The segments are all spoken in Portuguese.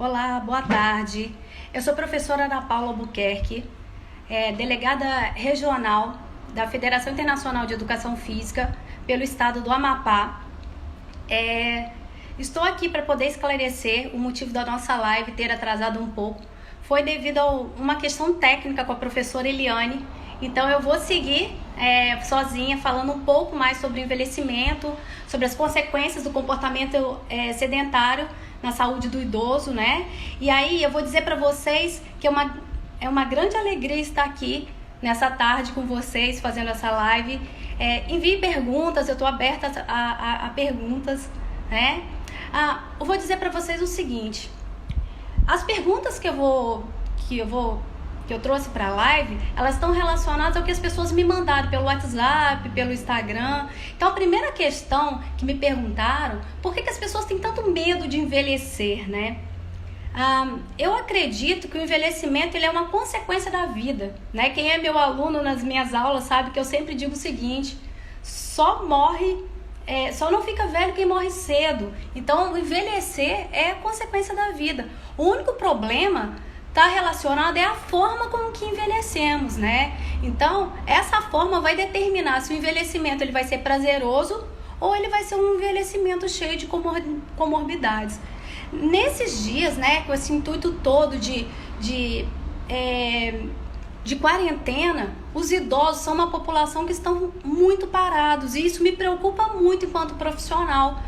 Olá, boa tarde. Eu sou professora Ana Paula Albuquerque, delegada regional da Federação Internacional de Educação Física pelo estado do Amapá. Estou aqui para poder esclarecer o motivo da nossa live ter atrasado um pouco. Foi devido a uma questão técnica com a professora Eliane. Então eu vou seguir sozinha falando um pouco mais sobre o envelhecimento, sobre as consequências do comportamento sedentário na saúde do idoso, né? E aí eu vou dizer para vocês que é uma grande alegria estar aqui nessa tarde com vocês, fazendo essa live. Envie perguntas, eu estou aberta a perguntas, né? Eu vou dizer para vocês o seguinte: as perguntas que eu trouxe para a live, elas estão relacionadas ao que as pessoas me mandaram pelo WhatsApp, pelo Instagram. Então, a primeira questão que me perguntaram, por que as pessoas têm tanto medo de envelhecer, né? Eu acredito que o envelhecimento ele é uma consequência da vida, né? Quem é meu aluno nas minhas aulas sabe que eu sempre digo o seguinte: só não fica velho quem morre cedo. Então, o envelhecer é a consequência da vida. O único problema está relacionado a forma com que envelhecemos, né? Então, essa forma vai determinar se o envelhecimento ele vai ser prazeroso ou ele vai ser um envelhecimento cheio de comorbidades. Nesses dias, né, com esse intuito todo de quarentena, os idosos são uma população que estão muito parados e isso me preocupa muito enquanto profissional,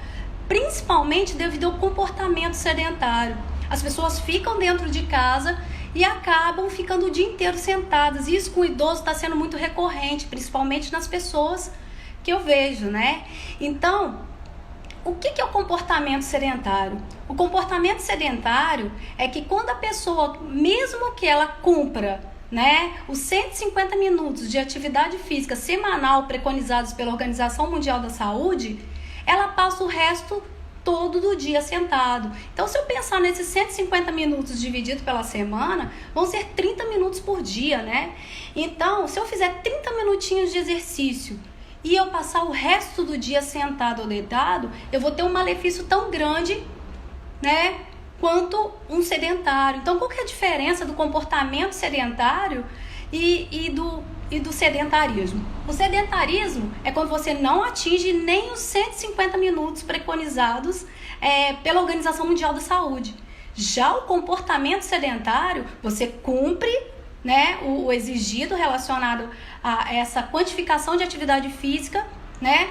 principalmente devido ao comportamento sedentário. As pessoas ficam dentro de casa e acabam ficando o dia inteiro sentadas. Isso com o idoso está sendo muito recorrente, principalmente nas pessoas que eu vejo, né? Então, o que é o comportamento sedentário? O comportamento sedentário é que quando a pessoa, mesmo que ela cumpra, né, os 150 minutos de atividade física semanal preconizados pela Organização Mundial da Saúde, ela passa o resto todo do dia sentado. Então, se eu pensar nesses 150 minutos dividido pela semana, vão ser 30 minutos por dia, né? Então, se eu fizer 30 minutinhos de exercício e eu passar o resto do dia sentado ou deitado, eu vou ter um malefício tão grande, né, quanto um sedentário. Então, qual que é a diferença do comportamento sedentário e do sedentarismo? O sedentarismo é quando você não atinge nem os 150 minutos preconizados pela Organização Mundial da Saúde. Já o comportamento sedentário, você cumpre, né, o exigido relacionado a essa quantificação de atividade física, né,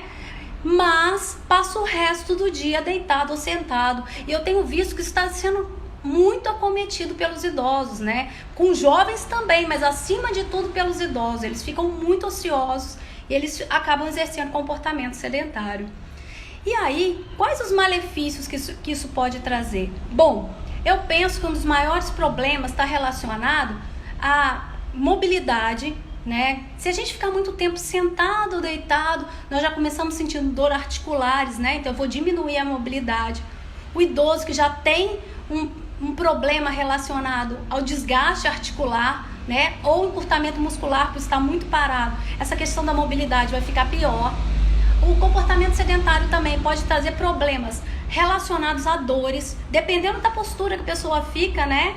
mas passa o resto do dia deitado ou sentado. E eu tenho visto que isso está sendo muito acometido pelos idosos, né? Com jovens também, mas acima de tudo pelos idosos. Eles ficam muito ociosos e eles acabam exercendo comportamento sedentário. E aí, quais os malefícios que isso pode trazer? Bom, eu penso que um dos maiores problemas está relacionado à mobilidade, né? Se a gente ficar muito tempo sentado ou deitado, nós já começamos sentindo dor articulares, né? Então eu vou diminuir a mobilidade. O idoso que já tem um problema relacionado ao desgaste articular, né, ou encurtamento muscular por estar muito parado, essa questão da mobilidade vai ficar pior. O comportamento sedentário também pode trazer problemas relacionados a dores, dependendo da postura que a pessoa fica, né,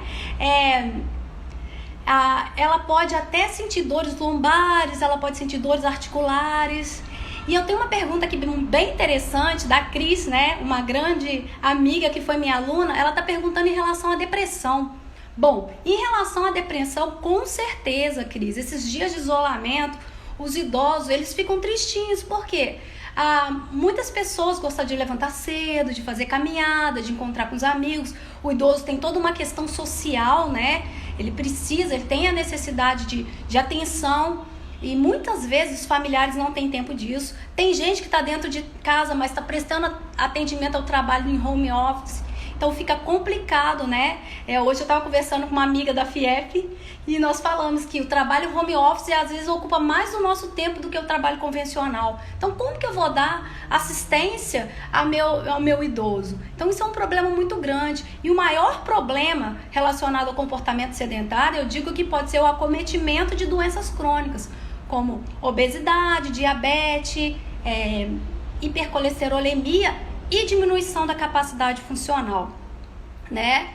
ela pode até sentir dores lombares, ela pode sentir dores articulares. E eu tenho uma pergunta aqui bem interessante da Cris, né? Uma grande amiga que foi minha aluna. Ela está perguntando em relação à depressão. Bom, em relação à depressão, com certeza, Cris, esses dias de isolamento, os idosos, eles ficam tristinhos. Por quê? Muitas pessoas gostam de levantar cedo, de fazer caminhada, de encontrar com os amigos. O idoso tem toda uma questão social, né? Ele tem a necessidade de atenção. E muitas vezes os familiares não têm tempo disso. Tem gente que está dentro de casa, mas está prestando atendimento ao trabalho em home office. Então fica complicado, né? Hoje eu estava conversando com uma amiga da FIEP e nós falamos que o trabalho home office às vezes ocupa mais do nosso tempo do que o trabalho convencional. Então como que eu vou dar assistência ao meu idoso? Então isso é um problema muito grande. E o maior problema relacionado ao comportamento sedentário, eu digo que pode ser o acometimento de doenças crônicas, como obesidade, diabetes, hipercolesterolemia e diminuição da capacidade funcional, né?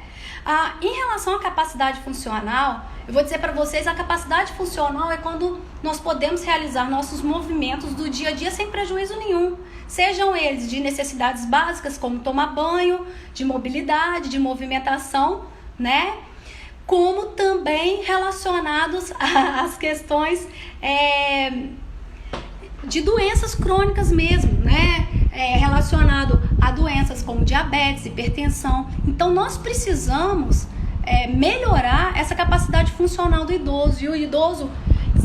Em relação à capacidade funcional, eu vou dizer para vocês, a capacidade funcional é quando nós podemos realizar nossos movimentos do dia a dia sem prejuízo nenhum. Sejam eles de necessidades básicas, como tomar banho, de mobilidade, de movimentação, né? Como também relacionados às questões de doenças crônicas mesmo, né? Relacionado a doenças como diabetes, hipertensão. Então, nós precisamos melhorar essa capacidade funcional do idoso. E o idoso,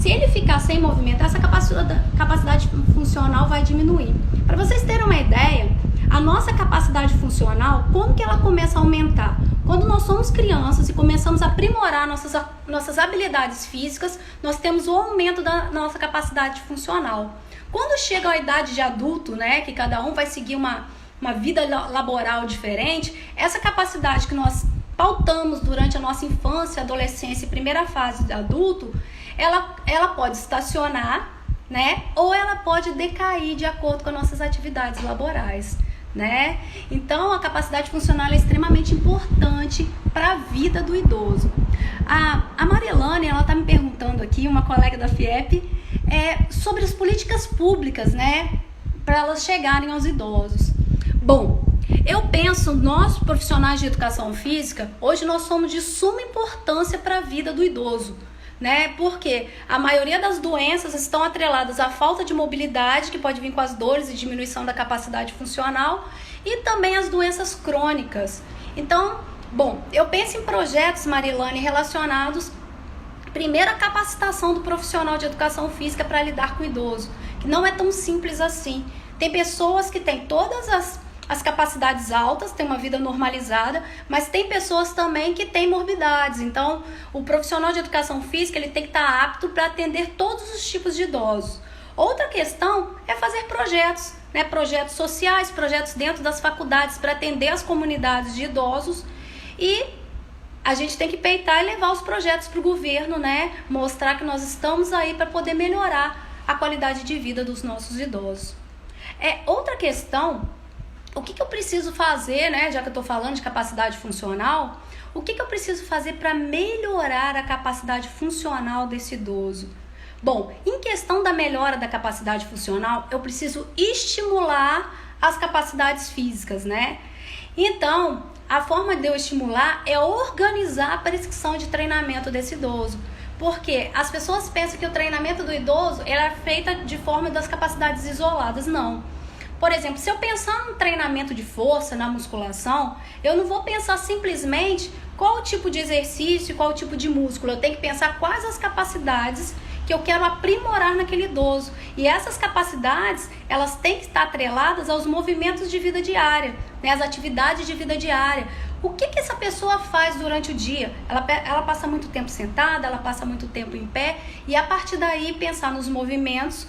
se ele ficar sem movimento, essa capacidade funcional vai diminuir. Para vocês terem uma ideia, a nossa capacidade funcional, como que ela começa a aumentar? Quando nós somos crianças e começamos a aprimorar nossas habilidades físicas, nós temos o aumento da nossa capacidade funcional. Quando chega a idade de adulto, né, que cada um vai seguir uma vida laboral diferente, essa capacidade que nós pautamos durante a nossa infância, adolescência e primeira fase de adulto, ela pode estacionar, né, ou ela pode decair de acordo com as nossas atividades laborais, né? Então, a capacidade funcional é extremamente importante para a vida do idoso. A Marilane, ela está me perguntando aqui, uma colega da FIEP, sobre as políticas públicas, né, para elas chegarem aos idosos. Bom, eu penso, nós profissionais de educação física, hoje nós somos de suma importância para a vida do idoso, né? Porque a maioria das doenças estão atreladas à falta de mobilidade, que pode vir com as dores e diminuição da capacidade funcional, e também as doenças crônicas. Então, bom, eu penso em projetos, Marilane, relacionados primeiro à capacitação do profissional de educação física para lidar com o idoso, que não é tão simples assim. Tem pessoas que têm todas as capacidades altas, tem uma vida normalizada, mas tem pessoas também que têm morbidades. Então, o profissional de educação física, ele tem que estar apto para atender todos os tipos de idosos. Outra questão é fazer projetos, né? Projetos sociais, projetos dentro das faculdades para atender as comunidades de idosos, e a gente tem que peitar e levar os projetos para o governo, né? Mostrar que nós estamos aí para poder melhorar a qualidade de vida dos nossos idosos. Outra questão, o que eu preciso fazer, né? Já que eu estou falando de capacidade funcional, o que eu preciso fazer para melhorar a capacidade funcional desse idoso? Bom, em questão da melhora da capacidade funcional, eu preciso estimular as capacidades físicas, né? Então, a forma de eu estimular é organizar a prescrição de treinamento desse idoso. Porque as pessoas pensam que o treinamento do idoso é feito de forma das capacidades isoladas. Não. Por exemplo, se eu pensar num treinamento de força, na musculação, eu não vou pensar simplesmente qual o tipo de exercício, qual o tipo de músculo. Eu tenho que pensar quais as capacidades que eu quero aprimorar naquele idoso. E essas capacidades, elas têm que estar atreladas aos movimentos de vida diária, né? As atividades de vida diária. O que essa pessoa faz durante o dia? Ela passa muito tempo sentada, ela passa muito tempo em pé, e a partir daí pensar nos movimentos,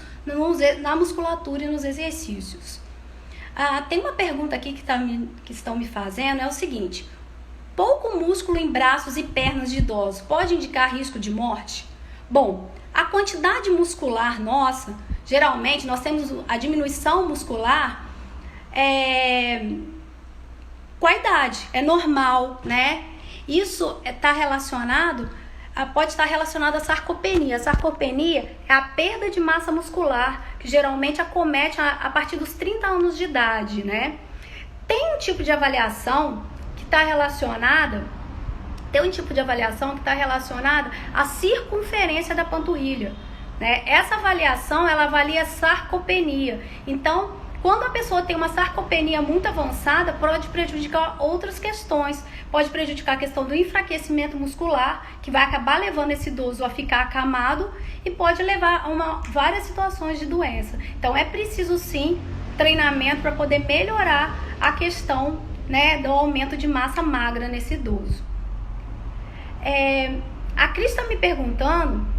na musculatura e nos exercícios. Tem uma pergunta aqui que estão me fazendo, é o seguinte: pouco músculo em braços e pernas de idosos pode indicar risco de morte? Bom, a quantidade muscular nossa, geralmente nós temos a diminuição muscular com a idade, é normal, né? Isso pode estar relacionado à sarcopenia. A sarcopenia é a perda de massa muscular, que geralmente acomete a partir dos 30 anos de idade, né? Tem um tipo de avaliação que está relacionada à circunferência da panturrilha, né? Essa avaliação, ela avalia a sarcopenia. Então, quando a pessoa tem uma sarcopenia muito avançada, pode prejudicar outras questões. Pode prejudicar a questão do enfraquecimento muscular, que vai acabar levando esse idoso a ficar acamado, e pode levar a várias situações de doença. Então, é preciso sim treinamento para poder melhorar a questão, né, do aumento de massa magra nesse idoso. A Cris está me perguntando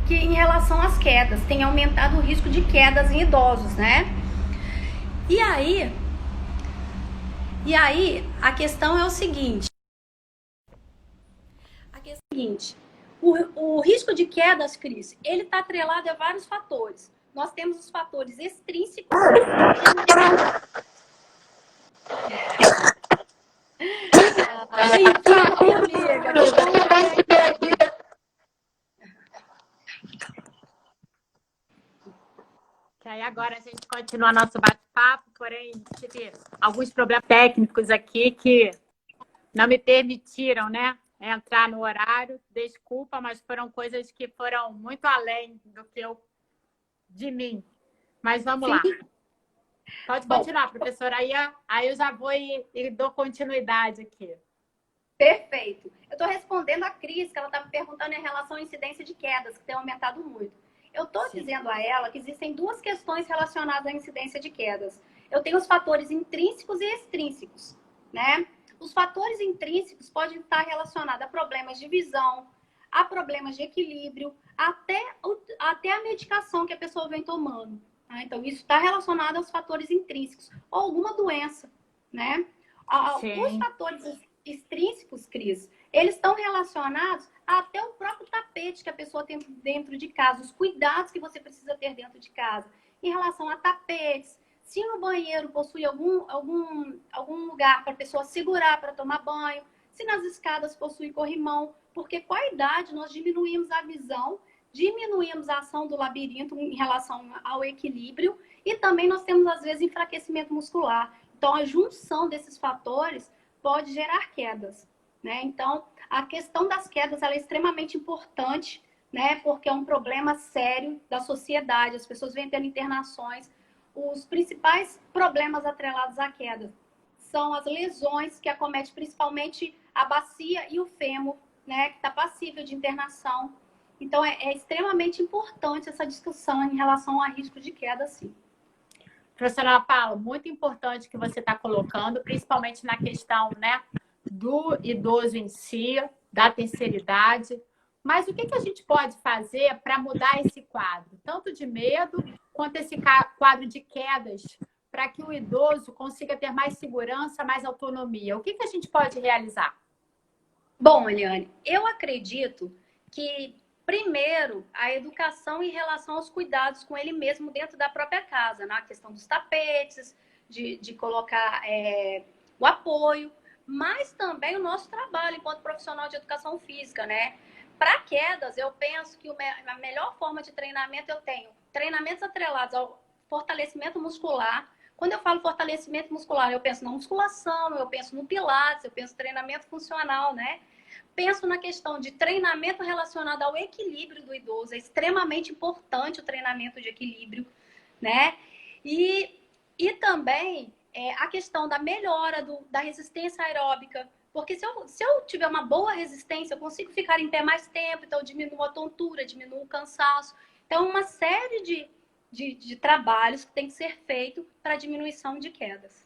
que em relação às quedas, tem aumentado o risco de quedas em idosos, né? E aí a questão é o seguinte: o risco de quedas, Cris, ele está atrelado a vários fatores. Nós temos os fatores extrínsecos. gente continuar nosso bate-papo, porém tive alguns problemas técnicos aqui que não me permitiram, né, entrar no horário. Desculpa, mas foram coisas que foram muito além do que de mim. Mas vamos Sim. lá. Pode Bom, continuar, professora. Aí eu já vou e dou continuidade aqui. perfeito. Eu estou respondendo a Cris, que ela está me perguntando em relação à incidência de quedas, que tem aumentado muito. Eu estou dizendo a ela que existem duas questões relacionadas à incidência de quedas. Eu tenho os fatores intrínsecos e extrínsecos, né? Os fatores intrínsecos podem estar relacionados a problemas de visão, a problemas de equilíbrio, até a medicação que a pessoa vem tomando. Tá? Então, isso está relacionado aos fatores intrínsecos, ou alguma doença, né? Os Sim. fatores extrínsecos, Cris, eles estão relacionados até o próprio tapete que a pessoa tem dentro de casa, os cuidados que você precisa ter dentro de casa, em relação a tapetes, se no banheiro possui algum lugar para a pessoa segurar para tomar banho, se nas escadas possui corrimão, porque com a idade nós diminuímos a visão, diminuímos a ação do labirinto em relação ao equilíbrio e também nós temos, às vezes, enfraquecimento muscular. Então, a junção desses fatores pode gerar quedas, né? Então, a questão das quedas ela é extremamente importante, né? Porque é um problema sério da sociedade. As pessoas vêm tendo internações. Os principais problemas atrelados à queda são as lesões que acometem principalmente a bacia e o fêmur, né? Que está passível de internação. Então, é extremamente importante essa discussão em relação a risco de queda, sim. Professora Ana Paula, muito importante que você está colocando, principalmente na questão, né, do idoso em si, da terceira idade. Mas o que a gente pode fazer para mudar esse quadro, tanto de medo quanto esse quadro de quedas, para que o idoso consiga ter mais segurança, mais autonomia? O que a gente pode realizar? Bom, Eliane, eu acredito que, primeiro, a educação em relação aos cuidados com ele mesmo dentro da própria casa, na questão dos tapetes, de colocar o apoio, mas também o nosso trabalho enquanto profissional de educação física, né? Para quedas, eu penso que a melhor forma de treinamento eu tenho treinamentos atrelados ao fortalecimento muscular. Quando eu falo fortalecimento muscular, eu penso na musculação, eu penso no pilates, eu penso treinamento funcional, né? Penso na questão de treinamento relacionado ao equilíbrio do idoso. É extremamente importante o treinamento de equilíbrio, né? E também a questão da melhora da resistência aeróbica. Porque se eu tiver uma boa resistência, eu consigo ficar em pé mais tempo, então eu diminuo a tontura, diminuo o cansaço. Então, uma série de trabalhos que tem que ser feito para diminuição de quedas.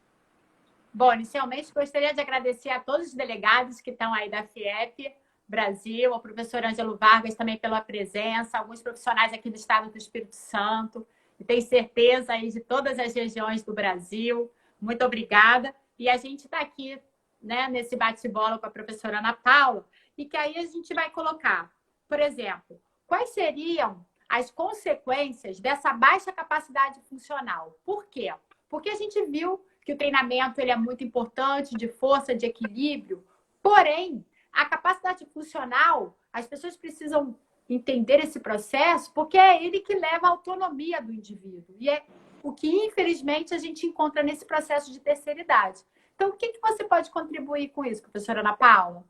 Bom, inicialmente gostaria de agradecer a todos os delegados que estão aí da FIEP Brasil, ao professor Ângelo Vargas também pela presença, alguns profissionais aqui do estado do Espírito Santo, e tenho certeza aí de todas as regiões do Brasil. Muito obrigada. E a gente está aqui, né, nesse bate-bola com a professora Ana Paula, e que aí a gente vai colocar, por exemplo, quais seriam as consequências dessa baixa capacidade funcional? Por quê? Porque a gente viu que o treinamento ele é muito importante, de força, de equilíbrio, porém, a capacidade funcional, as pessoas precisam entender esse processo, porque é ele que leva à autonomia do indivíduo. E é o que, infelizmente, a gente encontra nesse processo de terceira idade. Então, o que você pode contribuir com isso, professora Ana Paula?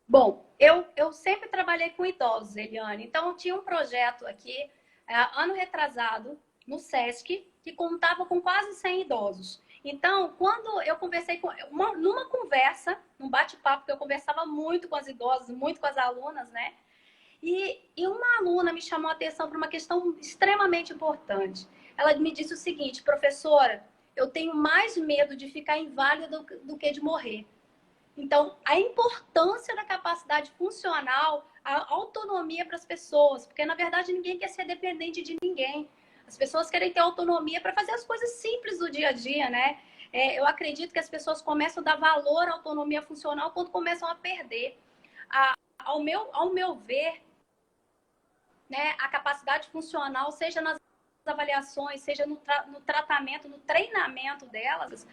Bom, eu sempre trabalhei com idosos, Eliane. Então, eu tinha um projeto aqui, ano retrasado, no SESC, que contava com quase 100 idosos. Então, quando eu conversei numa conversa, num bate-papo, que eu conversava muito com as idosas, muito com as alunas, né? E uma aluna me chamou a atenção para uma questão extremamente importante. Ela me disse o seguinte: professora, eu tenho mais medo de ficar inválida do que de morrer. Então, a importância da capacidade funcional, a autonomia para as pessoas, porque na verdade ninguém quer ser dependente de ninguém. As pessoas querem ter autonomia para fazer as coisas simples do dia a dia, né? Eu acredito que as pessoas começam a dar valor à autonomia funcional quando começam a perder. Ao meu ver, né, a capacidade funcional, seja nas avaliações, seja no tratamento, no treinamento delas,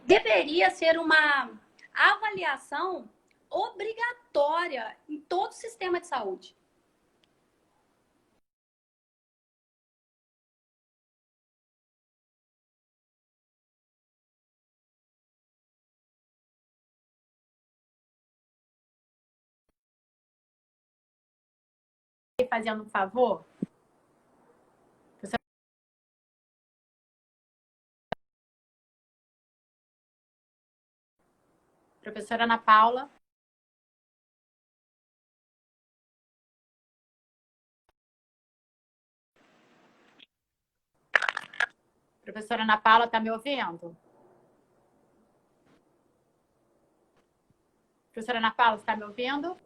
deveria ser uma avaliação obrigatória em todo o sistema de saúde. fazendo um favor? Professora Ana Paula. Professora Ana Paula, está me ouvindo? Professora Ana Paula, está me ouvindo?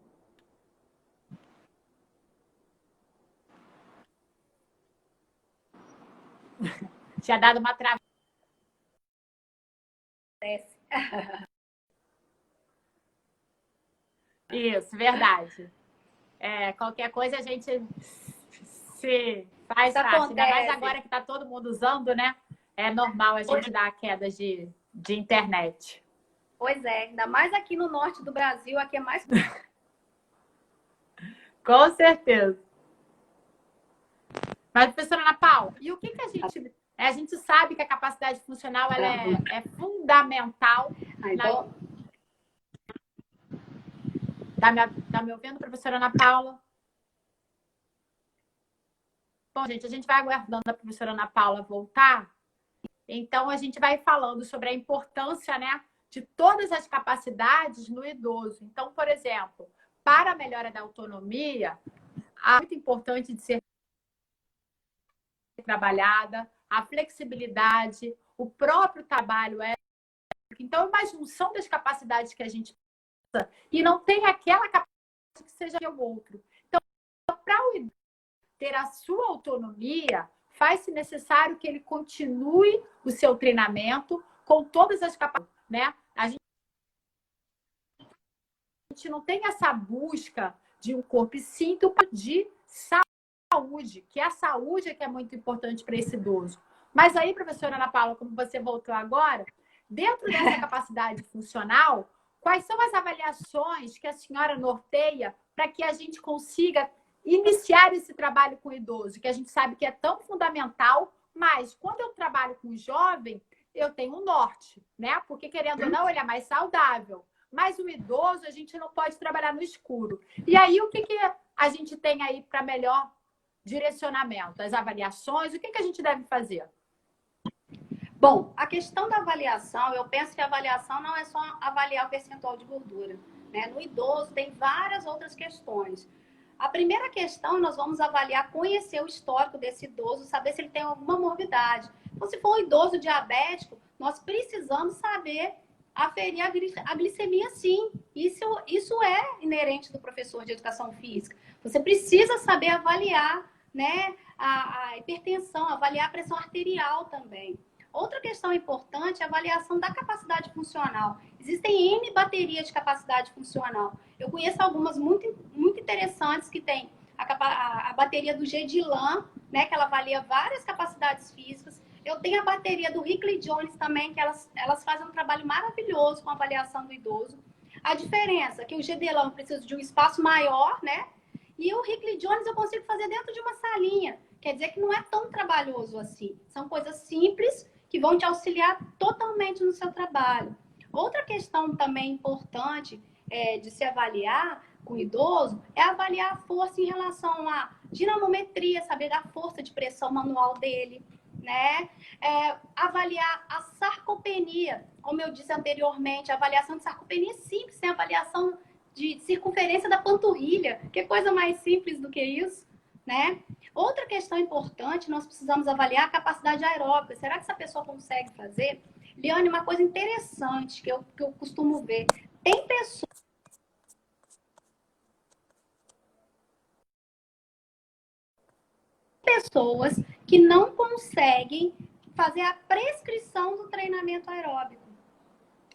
Tinha dado uma travada. Isso, verdade. Qualquer coisa a gente se faz parte. Ainda mais agora que está todo mundo usando, né? É normal a gente dar quedas de internet. Pois é, ainda mais aqui no norte do Brasil, aqui é mais... Com certeza. Mas, professora Ana Paula, e o que a gente... A gente sabe que a capacidade funcional ela é fundamental. Então... Tá me ouvindo, professora Ana Paula? Bom, gente, a gente vai aguardando a professora Ana Paula voltar. Então, a gente vai falando sobre a importância, né, de todas as capacidades no idoso. Então, por exemplo, para a melhora da autonomia, é muito importante de ser trabalhada, a flexibilidade, o próprio trabalho é. Então, é uma junção das capacidades que a gente precisa e não tem aquela capacidade que seja o outro. Então, para o idoso ter a sua autonomia, faz-se necessário que ele continue o seu treinamento com todas as capacidades, né? A gente não tem essa busca de um corpo e sim de saúde, que a saúde é que é muito importante para esse idoso. Mas aí, professora Ana Paula, como você voltou agora, dentro dessa capacidade funcional, quais são as avaliações que a senhora norteia para que a gente consiga iniciar esse trabalho com o idoso, que a gente sabe que é tão fundamental, mas quando eu trabalho com o jovem, eu tenho um norte, né? Porque, querendo ou não, ele é mais saudável. Mas o idoso, a gente não pode trabalhar no escuro. E aí, o que a gente tem aí para melhor direcionamento? As avaliações, o que a gente deve fazer? Bom, a questão da avaliação, eu penso que a avaliação não é só avaliar o percentual de gordura, né? No idoso, tem várias outras questões. A primeira questão, nós vamos avaliar, conhecer o histórico desse idoso, saber se ele tem alguma morbidade. Então, se for um idoso diabético, nós precisamos saber aferir a glicemia, sim. Isso é inerente do professor de educação física. Você precisa saber avaliar, né, a hipertensão, avaliar a pressão arterial também. Outra questão importante é a avaliação da capacidade funcional. Existem N baterias de capacidade funcional. Eu conheço algumas muito interessantes que tem a bateria do Gedilan, né, que ela avalia várias capacidades físicas. Eu tenho a bateria do Hickley Jones também, que elas fazem um trabalho maravilhoso com a avaliação do idoso. A diferença é que o Gedilan precisa de um espaço maior, né? E o Hickley Jones eu consigo fazer dentro de uma salinha. Quer dizer que não é tão trabalhoso assim. São coisas simples que vão te auxiliar totalmente no seu trabalho. Outra questão também importante de se avaliar com o idoso é avaliar a força em relação à dinamometria, saber da força de pressão manual dele, né? Avaliar a sarcopenia, como eu disse anteriormente, a avaliação de sarcopenia é simples, tem avaliação de circunferência da panturrilha, que coisa mais simples do que isso, né? Outra questão importante, nós precisamos avaliar a capacidade aeróbica. Será que essa pessoa consegue fazer? Liane, uma coisa interessante que eu costumo ver. Tem pessoas que não conseguem fazer a prescrição do treinamento aeróbico.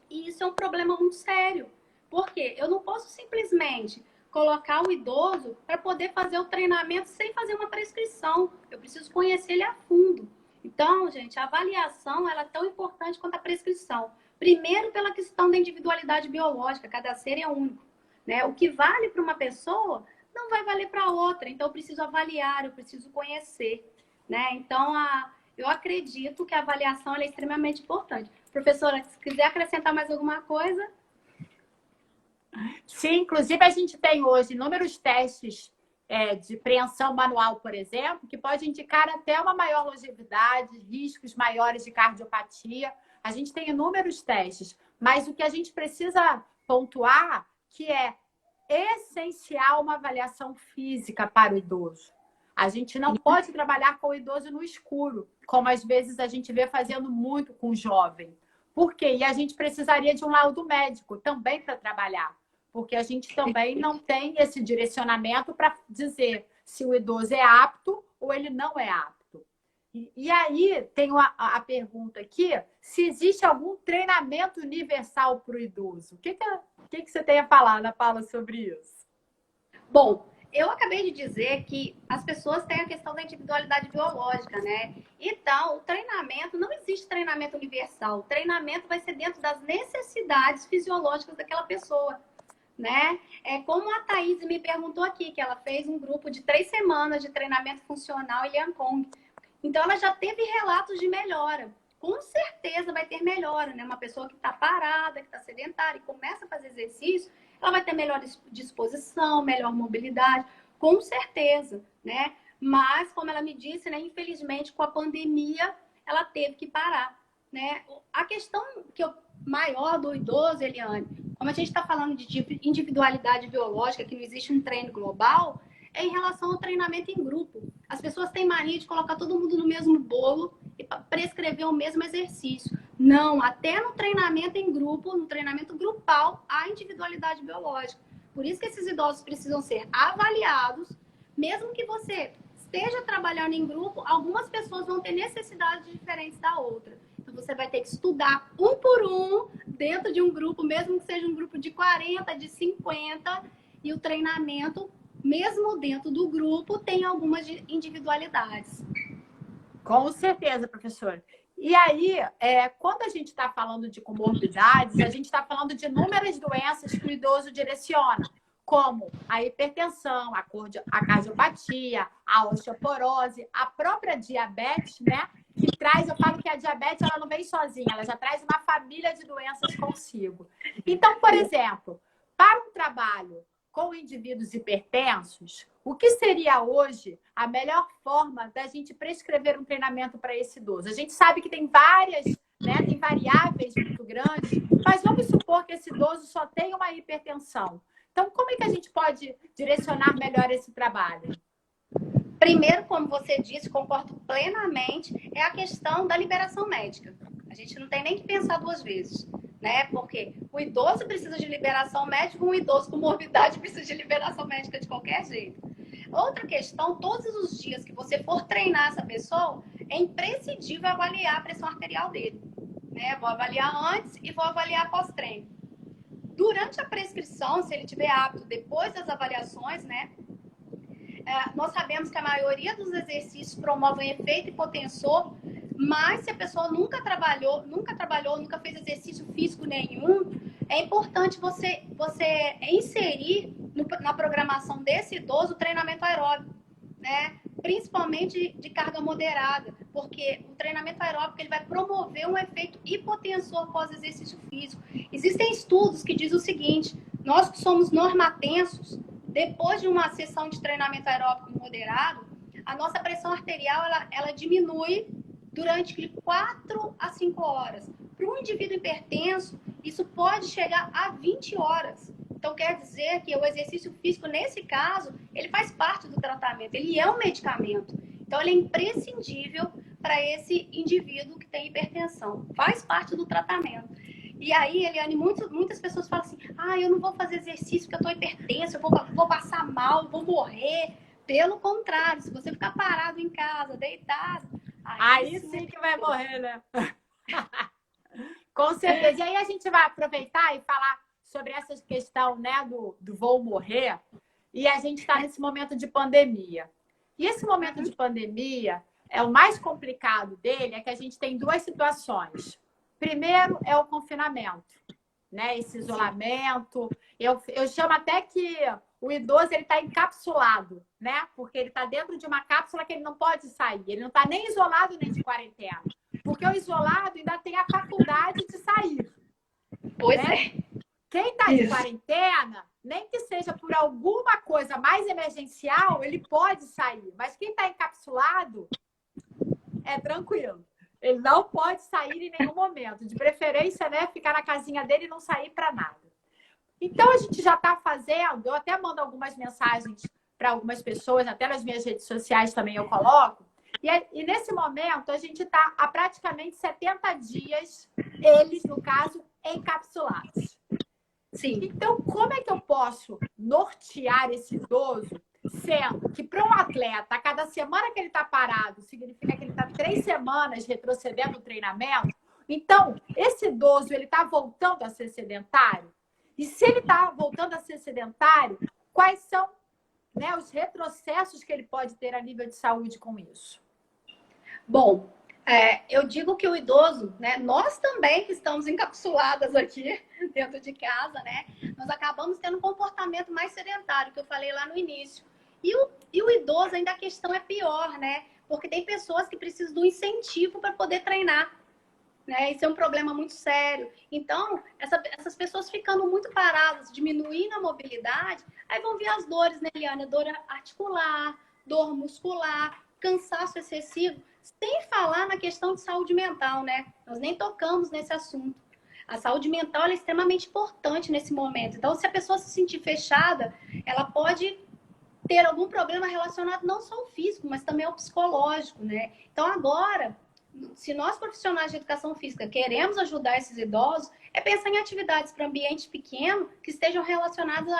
E isso é um problema muito sério. Por quê? Eu não posso simplesmente colocar o idoso para poder fazer o treinamento sem fazer uma prescrição. Eu preciso conhecer ele a fundo. Então, gente, a avaliação ela é tão importante quanto a prescrição. Primeiro, pela questão da individualidade biológica, cada ser é único, né? O que vale para uma pessoa não vai valer para outra. Então, eu preciso avaliar, eu preciso conhecer, né? Então, eu acredito que a avaliação é extremamente importante. Professora, se quiser acrescentar mais alguma coisa... Sim, inclusive a gente tem hoje inúmeros testes de preensão manual, por exemplo, que pode indicar até uma maior longevidade, riscos maiores de cardiopatia. A gente tem inúmeros testes, mas o que a gente precisa pontuar que é essencial uma avaliação física para o idoso. A gente não pode trabalhar com o idoso no escuro, como às vezes a gente vê fazendo muito com o jovem. Por quê? E a gente precisaria de um laudo médico também para trabalhar, porque a gente também não tem esse direcionamento para dizer se o idoso é apto ou ele não é apto. E aí tem a pergunta aqui, se existe algum treinamento universal para o idoso. O que você tem a falar, Ana Paula, sobre isso? Bom, eu acabei de dizer que as pessoas têm a questão da individualidade biológica, né? Então, o treinamento, não existe treinamento universal. O treinamento vai ser dentro das necessidades fisiológicas daquela pessoa, né? É como a Thaís me perguntou aqui, que ela fez um grupo de 3 semanas de treinamento funcional em Liancong. Então, ela já teve relatos de melhora. Com certeza vai ter melhora, né? Uma pessoa que está parada, que está sedentária e começa a fazer exercício, ela vai ter melhor disposição, melhor mobilidade, com certeza, né? Mas, como ela me disse, né, infelizmente, com a pandemia, ela teve que parar, né? A questão maior do idoso, Eliane, como a gente está falando de individualidade biológica, que não existe um treino global, é em relação ao treinamento em grupo. As pessoas têm mania de colocar todo mundo no mesmo bolo e prescrever o mesmo exercício. Não, até no treinamento em grupo, no treinamento grupal, há individualidade biológica. Por isso que esses idosos precisam ser avaliados, mesmo que você esteja trabalhando em grupo, algumas pessoas vão ter necessidades diferentes da outra. Então, você vai ter que estudar um por um, dentro de um grupo, mesmo que seja um grupo de 40, de 50, e o treinamento, mesmo dentro do grupo, tem algumas individualidades. Com certeza, professora. E aí, quando a gente está falando de comorbidades, a gente está falando de inúmeras doenças que o idoso direciona, como a hipertensão, a cardiopatia, a osteoporose, a própria diabetes, né? Que traz, eu falo que a diabetes ela não vem sozinha, ela já traz uma família de doenças consigo. Então, por exemplo, para um trabalho com indivíduos hipertensos, o que seria hoje a melhor forma da gente prescrever um treinamento para esse idoso? A gente sabe que tem várias, né, tem variáveis muito grandes, mas vamos supor que esse idoso só tem uma hipertensão. Então, como é que a gente pode direcionar melhor esse trabalho? Primeiro, como você disse, concordo plenamente, é a questão da liberação médica. A gente não tem nem que pensar 2 vezes, né? Porque o idoso precisa de liberação médica, um idoso com morbidade precisa de liberação médica de qualquer jeito. Outra questão, todos os dias que você for treinar essa pessoa, é imprescindível avaliar a pressão arterial dele, né? Vou avaliar antes e vou avaliar pós-treino. Durante a prescrição, se ele tiver apto, depois das avaliações, né? Nós sabemos que a maioria dos exercícios promovem efeito hipotensor, mas se a pessoa nunca trabalhou, nunca fez exercício físico nenhum, é importante você inserir na programação desse idoso o treinamento aeróbico, né? Principalmente de carga moderada, porque o treinamento aeróbico ele vai promover um efeito hipotensor pós-exercício físico. Existem estudos que dizem o seguinte: nós que somos normatensos, depois de uma sessão de treinamento aeróbico moderado, a nossa pressão arterial ela diminui durante 4 a 5 horas. Para um indivíduo hipertenso, isso pode chegar a 20 horas. Então, quer dizer que o exercício físico, nesse caso, ele faz parte do tratamento, ele é um medicamento. Então, ele é imprescindível para esse indivíduo que tem hipertensão. Faz parte do tratamento. E aí, Eliane, muitas pessoas falam assim: eu não vou fazer exercício porque eu estou hipertenso, eu vou passar mal, vou morrer. Pelo contrário, se você ficar parado em casa, deitado... Aí sim que vai morrer, né? Com certeza. E aí a gente vai aproveitar e falar sobre essa questão, né, do vou morrer. E a gente está nesse momento de pandemia. E esse momento de pandemia, o mais complicado dele é que a gente tem 2 situações. Primeiro é o confinamento, né? Esse isolamento. Eu chamo até que o idoso ele está encapsulado, né? Porque ele está dentro de uma cápsula que ele não pode sair. Ele não está nem isolado nem de quarentena. Porque o isolado ainda tem a faculdade de sair. Pois né? é. Quem está de quarentena, nem que seja por alguma coisa mais emergencial, ele pode sair. Mas quem está encapsulado é tranquilo. Ele não pode sair em nenhum momento. De preferência, né, ficar na casinha dele e não sair para nada. Então, a gente já está fazendo, eu até mando algumas mensagens para algumas pessoas, até nas minhas redes sociais também eu coloco. E nesse momento, a gente está há praticamente 70 dias, eles, no caso, encapsulados. Sim. Então, como é que eu posso nortear esse idoso, sendo que para um atleta, a cada semana que ele está parado, significa que ele está 3 semanas retrocedendo o treinamento? Então, esse idoso, ele está voltando a ser sedentário? E se ele está voltando a ser sedentário, quais são, né, os retrocessos que ele pode ter a nível de saúde com isso? Bom, eu digo que o idoso, né, nós também que estamos encapsuladas aqui dentro de casa, né, nós acabamos tendo um comportamento mais sedentário, que eu falei lá no início. E o idoso, ainda a questão é pior, né? Porque tem pessoas que precisam do incentivo para poder treinar. Né? Isso é um problema muito sério. Então, essas pessoas ficando muito paradas, diminuindo a mobilidade, aí vão vir as dores, né, Eliana? Dor articular, dor muscular, cansaço excessivo, sem falar na questão de saúde mental, né? Nós nem tocamos nesse assunto. A saúde mental é extremamente importante nesse momento. Então, se a pessoa se sentir fechada, ela pode ter algum problema relacionado não só ao físico, mas também ao psicológico, né? Então, agora, se nós profissionais de educação física queremos ajudar esses idosos, é pensar em atividades para ambiente pequeno que estejam relacionadas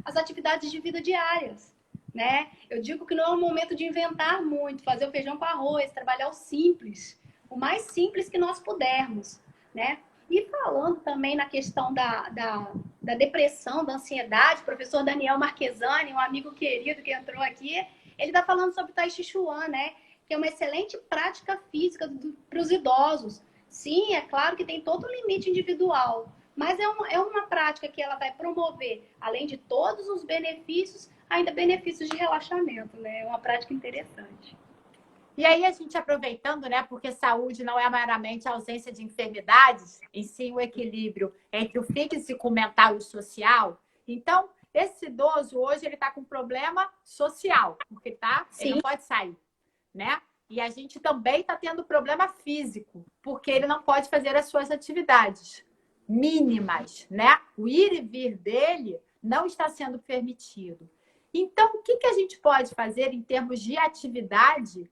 às atividades de vida diárias, né? Eu digo que não é o momento de inventar muito, fazer o feijão com arroz, trabalhar o simples, o mais simples que nós pudermos, né? E falando também na questão da depressão, da ansiedade, o professor Daniel Marquesani, um amigo querido que entrou aqui, ele está falando sobre o Tai Chi Chuan, né? Que é uma excelente prática física para os idosos. Sim, é claro que tem todo o limite individual, mas é uma prática que ela vai promover, além de todos os benefícios, ainda benefícios de relaxamento, né? É uma prática interessante. E aí, a gente aproveitando, né, porque saúde não é meramente a ausência de enfermidades, em si o equilíbrio entre o físico, o mental e o social. Então, esse idoso hoje, ele está com problema social, porque ele não pode sair, né? E a gente também está tendo problema físico, porque ele não pode fazer as suas atividades mínimas, né? O ir e vir dele não está sendo permitido. Então, o que a gente pode fazer em termos de atividade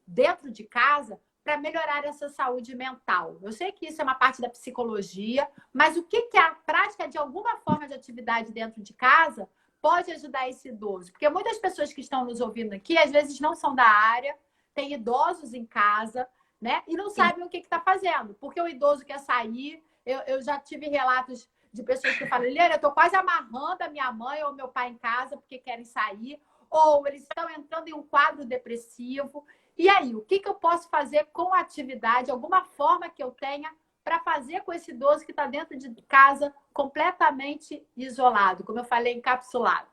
dentro de casa para melhorar essa saúde mental? Eu sei que isso é uma parte da psicologia, mas o que a prática de alguma forma de atividade dentro de casa pode ajudar esse idoso? Porque muitas pessoas que estão nos ouvindo aqui, às vezes não são da área, têm idosos em casa, né? E não sabem o que está fazendo. Porque o idoso quer sair. Eu já tive relatos de pessoas que falam, Eliana, eu estou quase amarrando a minha mãe ou meu pai em casa porque querem sair. Ou eles estão entrando em um quadro depressivo. E aí, o que eu posso fazer com a atividade, alguma forma que eu tenha para fazer com esse idoso que está dentro de casa completamente isolado, como eu falei, encapsulado?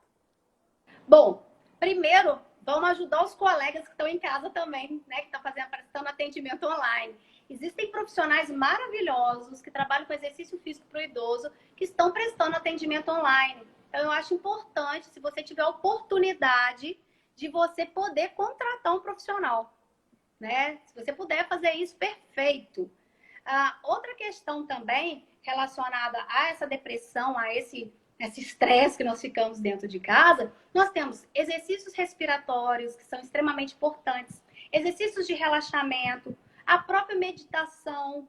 Bom, primeiro, vamos ajudar os colegas que estão em casa também, né, que estão prestando atendimento online. Existem profissionais maravilhosos que trabalham com exercício físico para o idoso, que estão prestando atendimento online. Então, eu acho importante, se você tiver a oportunidade de você poder contratar um profissional, né? Se você puder fazer isso, perfeito. Outra questão também relacionada a essa depressão, a esse estresse que nós ficamos dentro de casa, nós temos exercícios respiratórios, que são extremamente importantes, exercícios de relaxamento, a própria meditação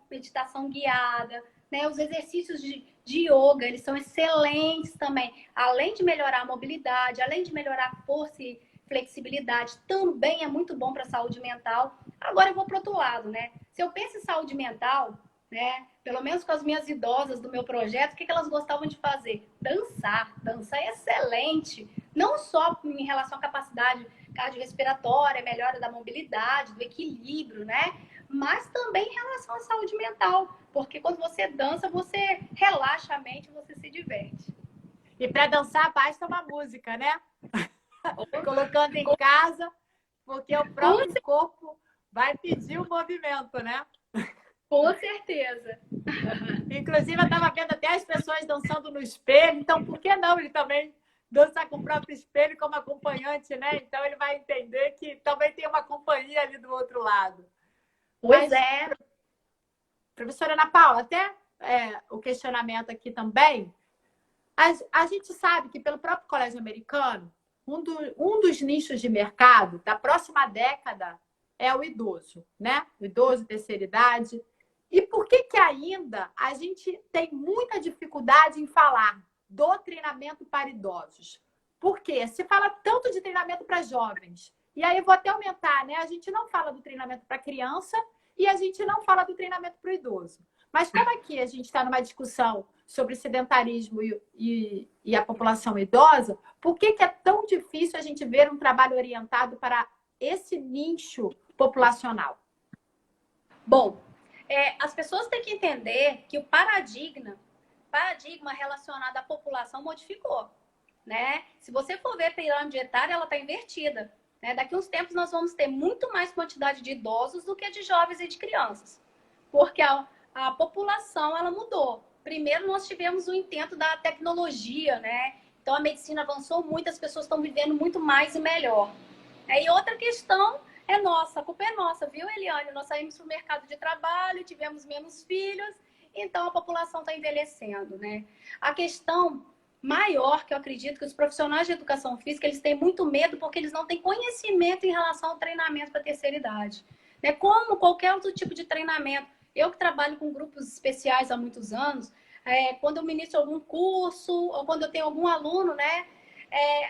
guiada, né? Os exercícios de yoga, eles são excelentes também, além de melhorar a mobilidade, além de melhorar a força e flexibilidade, também é muito bom para a saúde mental. Agora eu vou para o outro lado, né? Se eu penso em saúde mental, né? Pelo menos com as minhas idosas do meu projeto, o que elas gostavam de fazer? Dançar. Dançar é excelente. Não só em relação à capacidade cardiorrespiratória, melhora da mobilidade, do equilíbrio, né? Mas também em relação à saúde mental. Porque quando você dança, você relaxa a mente, você se diverte. E para dançar, basta uma música, né? Colocando em casa, porque o próprio corpo vai pedir o movimento, né? Com certeza. Inclusive, eu estava vendo até as pessoas dançando no espelho, então por que não ele também dançar com o próprio espelho como acompanhante, né? Então ele vai entender que também tem uma companhia ali do outro lado. Pois é. Professora Ana Paula, até o questionamento aqui também. A gente sabe que pelo próprio Colégio Americano, um dos nichos de mercado da próxima década é o idoso, né? O idoso, terceira idade. E por que ainda a gente tem muita dificuldade em falar do treinamento para idosos? Porque se fala tanto de treinamento para jovens, e aí eu vou até aumentar, né? A gente não fala do treinamento para criança e a gente não fala do treinamento para o idoso. Mas como aqui a gente está numa discussão sobre sedentarismo e a população idosa, por que é tão difícil a gente ver um trabalho orientado para esse nicho populacional? Bom, as pessoas têm que entender que o paradigma relacionado à população modificou, né? Se você for ver a pirâmide etária, ela está invertida. Né? Daqui a uns tempos nós vamos ter muito mais quantidade de idosos do que de jovens e de crianças, porque a população ela mudou. Primeiro nós tivemos o intento da tecnologia, né? Então a medicina avançou muito, as pessoas estão vivendo muito mais e melhor. E outra questão é nossa, a culpa é nossa, viu, Eliane? Nós saímos para o mercado de trabalho, tivemos menos filhos, então a população está envelhecendo, né? A questão maior que eu acredito que os profissionais de educação física eles têm muito medo porque eles não têm conhecimento em relação ao treinamento para a terceira idade. Né? Como qualquer outro tipo de treinamento. Eu que trabalho com grupos especiais há muitos anos, quando eu ministro algum curso ou quando eu tenho algum aluno, né,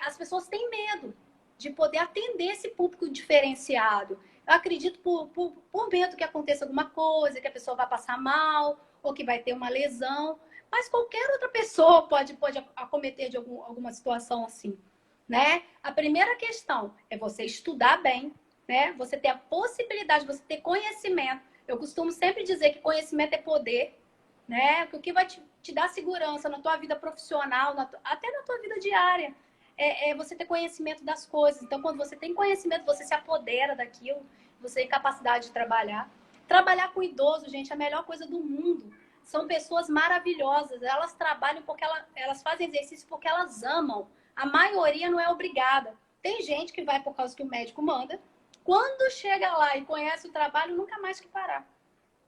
as pessoas têm medo de poder atender esse público diferenciado. Eu acredito por medo que aconteça alguma coisa, que a pessoa vai passar mal ou que vai ter uma lesão. Mas qualquer outra pessoa pode acometer de alguma situação assim, né? A primeira questão é você estudar bem, né? Você ter a possibilidade, você ter conhecimento. Eu costumo sempre dizer que conhecimento é poder, né? O que vai te dar segurança na tua vida profissional, até na tua vida diária, é você ter conhecimento das coisas. Então, quando você tem conhecimento, você se apodera daquilo, você tem capacidade de trabalhar. Trabalhar com idoso, gente, é a melhor coisa do mundo. São pessoas maravilhosas. Elas trabalham porque elas fazem exercício porque elas amam. A maioria não é obrigada. Tem gente que vai por causa que o médico manda. Quando chega lá e conhece o trabalho, nunca mais que parar.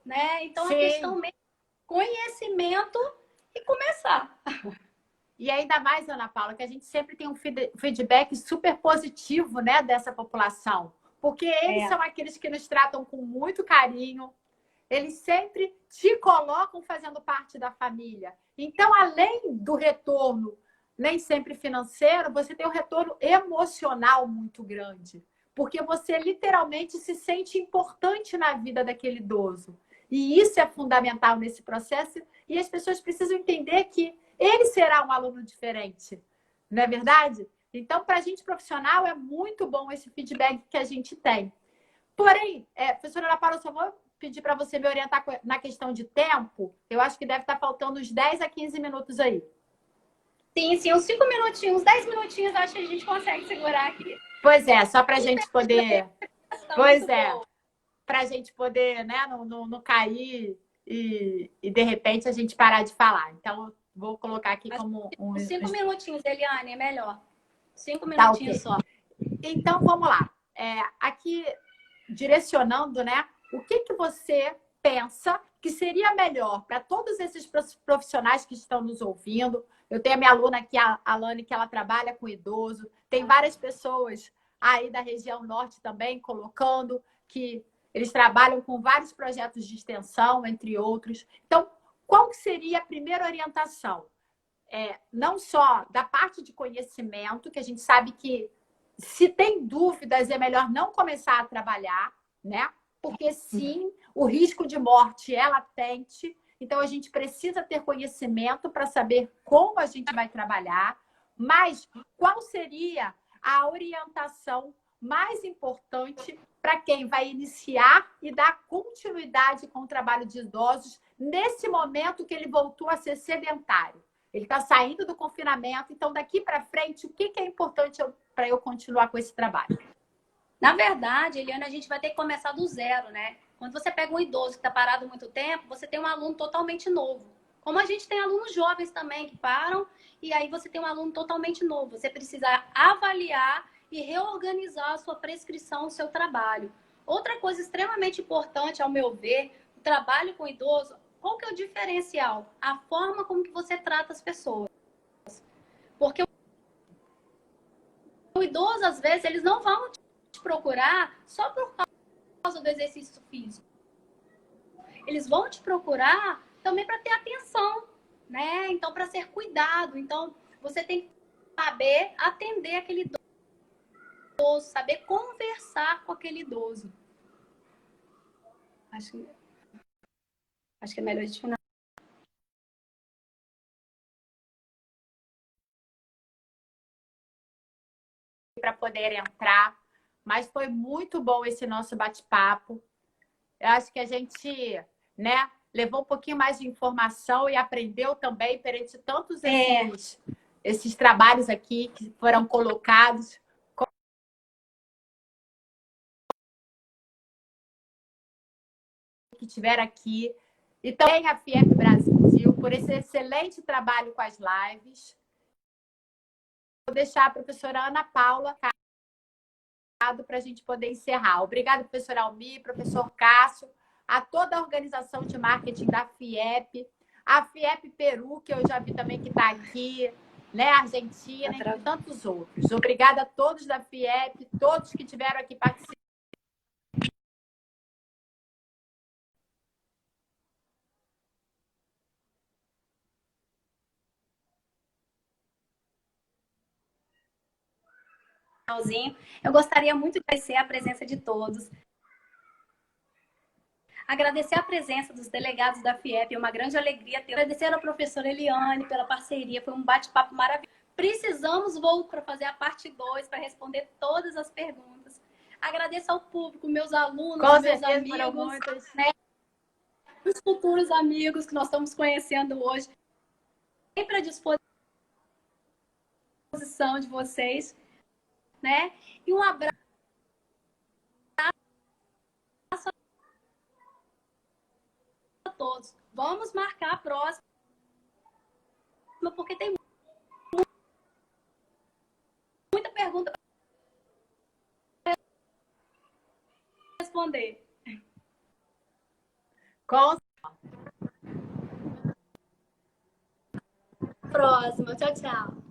Né? Então, Sim. A questão mesmo é conhecimento e começar. E ainda mais, Ana Paula, que a gente sempre tem um feedback super positivo, né, dessa população. Porque eles são aqueles que nos tratam com muito carinho, eles sempre te colocam fazendo parte da família. Então, além do retorno, nem sempre financeiro, você tem um retorno emocional muito grande. Porque você literalmente se sente importante na vida daquele idoso. E isso é fundamental nesse processo. E as pessoas precisam entender que ele será um aluno diferente. Não é verdade? Então, para a gente profissional, é muito bom esse feedback que a gente tem. Porém, professora Ana Paula, eu só vou pedir para você me orientar na questão de tempo. Eu acho que deve estar faltando uns 10 a 15 minutos aí. Sim, uns 5 minutinhos, uns 10 minutinhos, acho que a gente consegue segurar aqui. Pois é, só para a gente poder... Pois é, para a gente poder, né, não cair e de repente a gente parar de falar. Então, vou colocar aqui como... 5 minutinhos, Eliane, é melhor. 5 minutinhos só. Então, vamos lá. Aqui, direcionando, né? O que você pensa que seria melhor para todos esses profissionais que estão nos ouvindo? Eu tenho a minha aluna aqui, a Alane, que ela trabalha com idoso. Tem várias pessoas aí da região norte também colocando que eles trabalham com vários projetos de extensão, entre outros. Então, qual seria a primeira orientação? Não só da parte de conhecimento, que a gente sabe que se tem dúvidas é melhor não começar a trabalhar, né? Porque sim, o risco de morte é latente. Então, a gente precisa ter conhecimento para saber como a gente vai trabalhar. Mas qual seria a orientação mais importante para quem vai iniciar e dar continuidade com o trabalho de idosos nesse momento que ele voltou a ser sedentário? Ele está saindo do confinamento, então daqui para frente, o que é importante para eu continuar com esse trabalho? Na verdade, Eliana, a gente vai ter que começar do zero, né? Quando você pega um idoso que está parado há muito tempo, você tem um aluno totalmente novo. Como a gente tem alunos jovens também que param, e aí você tem um aluno totalmente novo. Você precisa avaliar e reorganizar a sua prescrição, o seu trabalho. Outra coisa extremamente importante, ao meu ver, o trabalho com idoso, qual que é o diferencial? A forma como que você trata as pessoas. Porque o idoso, às vezes, eles não vão te procurar só por causa do exercício físico. Eles vão te procurar também para ter atenção, né? Então, para ser cuidado. Então, você tem que saber atender aquele idoso, saber conversar com aquele idoso. Acho que é melhor a gente finalizar. Para poder entrar, mas foi muito bom esse nosso bate-papo. Eu acho que a gente, né, levou um pouquinho mais de informação e aprendeu também perante tantos esses trabalhos aqui que foram colocados. Que tiveram aqui. E também a FIEP Brasil por esse excelente trabalho com as lives. Vou deixar a professora Ana Paula para a gente poder encerrar. Obrigada, professor Almir, professor Cássio, a toda a organização de marketing da FIEP, a FIEP Peru, que eu já vi também que está aqui, né, Argentina, e tantos outros. Obrigada a todos da FIEP, todos que tiveram aqui participando. Eu gostaria muito de agradecer a presença de todos. Agradecer a presença dos delegados da FIEP, é uma grande alegria ter. Agradecer à professora Eliane pela parceria, foi um bate-papo maravilhoso. Precisamos voltar para fazer a parte 2, para responder todas as perguntas. Agradeço ao público, meus alunos, meus amigos, né? Os futuros amigos que nós estamos conhecendo hoje. Sempre à disposição de vocês, né? E um abraço a todos. Vamos marcar a próxima, porque tem muita pergunta para responder. Com Próxima. Tchau, tchau.